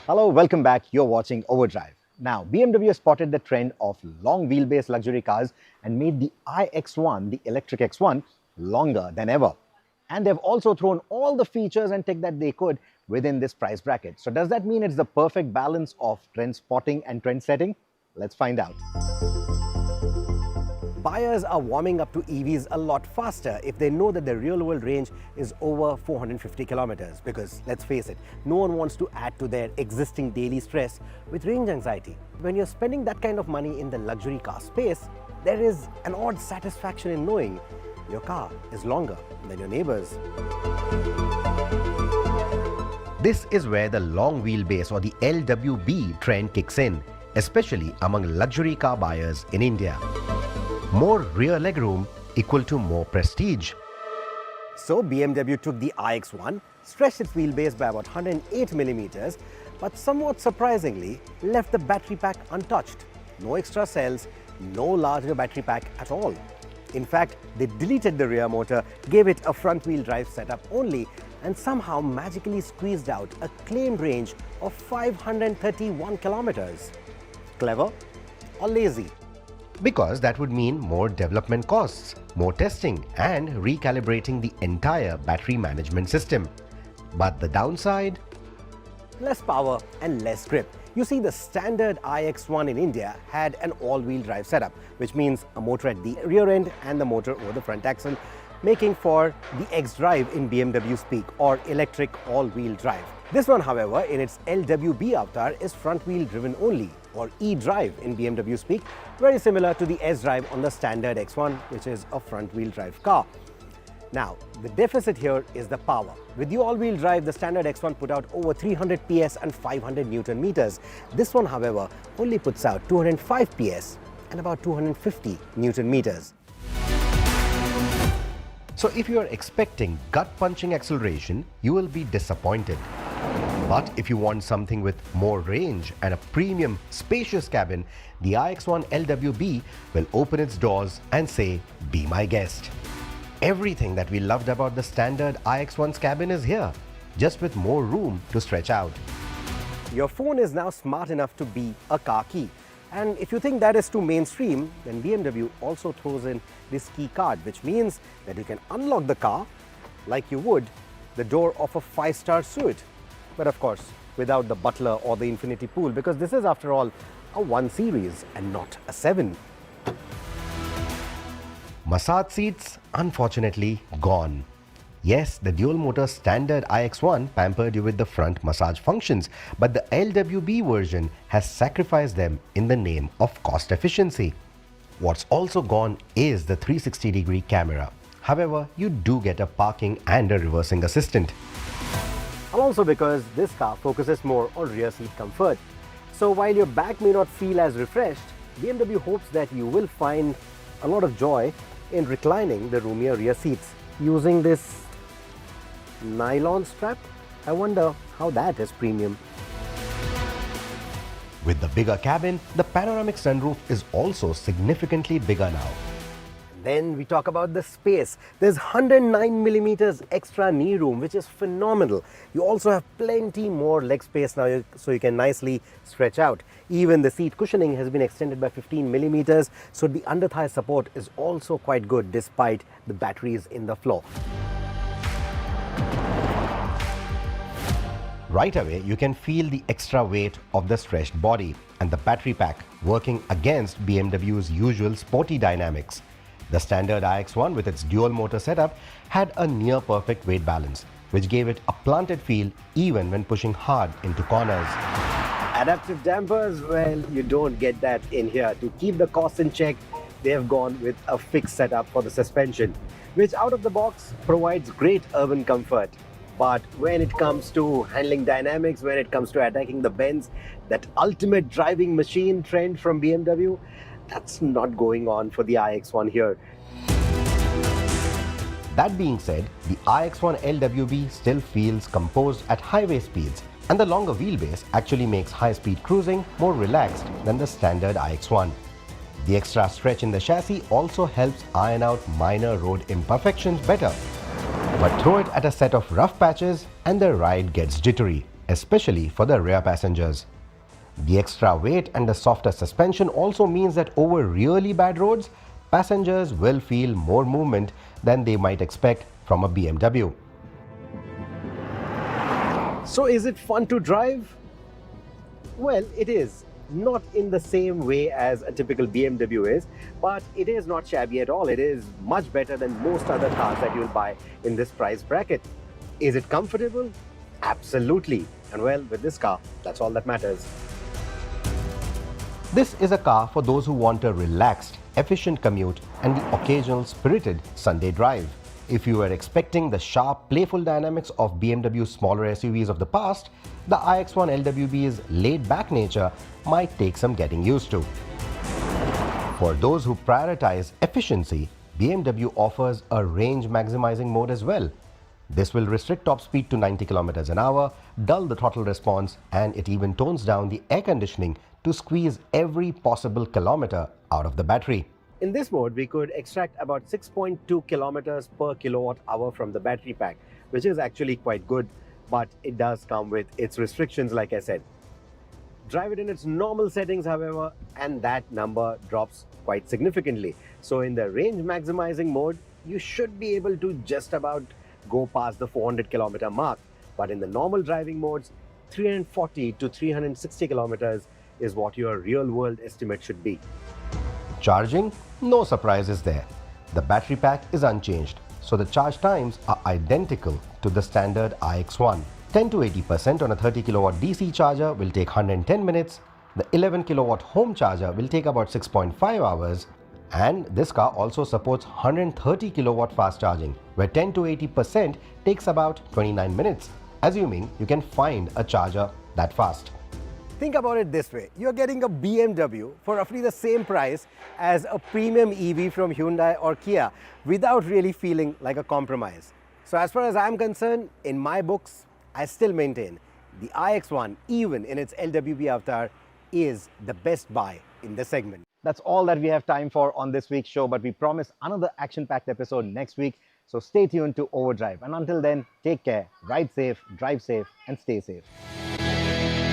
Hello, welcome back. You're watching Overdrive. Now, BMW has spotted the trend of long wheelbase luxury cars and made the iX1, the electric X1, longer than ever. And they've also thrown all the features and tech that they could within this price bracket. So does that mean it's the perfect balance of trend spotting and trend setting? Let's find out. Buyers are warming up to EVs a lot faster if they know that the real-world range is over 450 kilometers. Because let's face it, no one wants to add to their existing daily stress with range anxiety. When you're spending that kind of money in the luxury car space, there is an odd satisfaction in knowing your car is longer than your neighbors. This is where the long wheelbase or the LWB trend kicks in, especially among luxury car buyers in India. More rear legroom equal to more prestige. So BMW took the iX1, stretched its wheelbase by about 108 millimeters, but somewhat surprisingly left the battery pack untouched. No extra cells, no larger battery pack at all. In fact, they deleted the rear motor, gave it a front-wheel drive setup only, and somehow magically squeezed out a claimed range of 531 kilometers. Clever or lazy? Because that would mean more development costs, more testing and recalibrating the entire battery management system. But the downside? Less power and less grip. You see, the standard iX1 in India had an all-wheel drive setup, which means a motor at the rear end and the motor over the front axle, making for the xDrive in BMW speak, or electric all-wheel drive. This one, however, in its LWB avatar is front-wheel driven only, or eDrive in BMW speak, very similar to the sDrive on the standard X1, which is a front-wheel drive car. Now, the deficit here is the power. With the all-wheel drive, the standard X1 put out over 300 PS and 500 Newton meters. This one, however, only puts out 205 PS and about 250 Newton meters. So if you are expecting gut-punching acceleration, you will be disappointed. But if you want something with more range and a premium, spacious cabin, the iX1 LWB will open its doors and say, "Be my guest." Everything that we loved about the standard iX1's cabin is here, just with more room to stretch out. Your phone is now smart enough to be a car key. And if you think that is too mainstream, then BMW also throws in this key card, which means that you can unlock the car like you would the door of a 5-star suite. But of course, without the butler or the infinity pool, because this is after all a 1 Series and not a 7. Massage seats, unfortunately, gone. Yes, the dual-motor standard iX1 pampered you with the front massage functions, but the LWB version has sacrificed them in the name of cost efficiency. What's also gone is the 360-degree camera. However, you do get a parking and a reversing assistant. And also because this car focuses more on rear seat comfort. So while your back may not feel as refreshed, BMW hopes that you will find a lot of joy in reclining the roomier rear seats using this nylon strap. I wonder how that is premium. With the bigger cabin, the panoramic sunroof is also significantly bigger now. Then we talk about the space. There's 109 millimeters extra knee room, which is phenomenal. You also have plenty more leg space now, so you can nicely stretch out. Even the seat cushioning has been extended by 15 millimeters, so the under-thigh support is also quite good despite the batteries in the floor. Right away, you can feel the extra weight of the stretched body and the battery pack working against BMW's usual sporty dynamics. The standard iX1 with its dual motor setup had a near perfect weight balance, which gave it a planted feel even when pushing hard into corners. Adaptive dampers, well, you don't get that in here. To keep the costs in check, they have gone with a fixed setup for the suspension, which out of the box provides great urban comfort. But when it comes to handling dynamics, when it comes to attacking the bends, that ultimate driving machine trend from BMW, that's not going on for the iX1 here. That being said, the iX1 LWB still feels composed at highway speeds, and the longer wheelbase actually makes high-speed cruising more relaxed than the standard iX1. The extra stretch in the chassis also helps iron out minor road imperfections better. But throw it at a set of rough patches and the ride gets jittery. especially for the rear passengers. The extra weight and the softer suspension also means that over really bad roads, passengers will feel more movement than they might expect from a BMW. So is it fun to drive? Well, it is. Not in the same way as a typical BMW is, but it is not shabby at all. It is much better than most other cars that you'll buy in this price bracket. Is it comfortable? Absolutely. And well, with this car, that's all that matters. This is a car for those who want a relaxed, efficient commute and the occasional spirited Sunday drive. If you were expecting the sharp, playful dynamics of BMW's smaller SUVs of the past, the iX1 LWB's laid-back nature might take some getting used to. For those who prioritize efficiency, BMW offers a range-maximizing mode as well. This will restrict top speed to 90 km an hour, dull the throttle response, and it even tones down the air conditioning to squeeze every possible kilometer out of the battery. In this mode, we could extract about 6.2 kilometers per kilowatt hour from the battery pack, which is actually quite good, but it does come with its restrictions, like I said. Drive it in its normal settings, however, and that number drops quite significantly. So in the range maximizing mode, you should be able to just about go past the 400 kilometer mark. But in the normal driving modes, 340 to 360 kilometers is what your real-world estimate should be. Charging? No surprises there. The battery pack is unchanged, so the charge times are identical to the standard iX1. 10 to 80% on a 30 kilowatt DC charger will take 110 minutes. The 11 kilowatt home charger will take about 6.5 hours. And this car also supports 130 kilowatt fast charging, where 10 to 80% takes about 29 minutes, assuming you can find a charger that fast. Think about it this way, you're getting a BMW for roughly the same price as a premium EV from Hyundai or Kia without really feeling like a compromise. So as far as I'm concerned, in my books, I still maintain the iX1, even in its LWB avatar, is the best buy in the segment. That's all that we have time for on this week's show, but we promise another action-packed episode next week. So stay tuned to Overdrive. And until then, take care, ride safe, drive safe, and stay safe.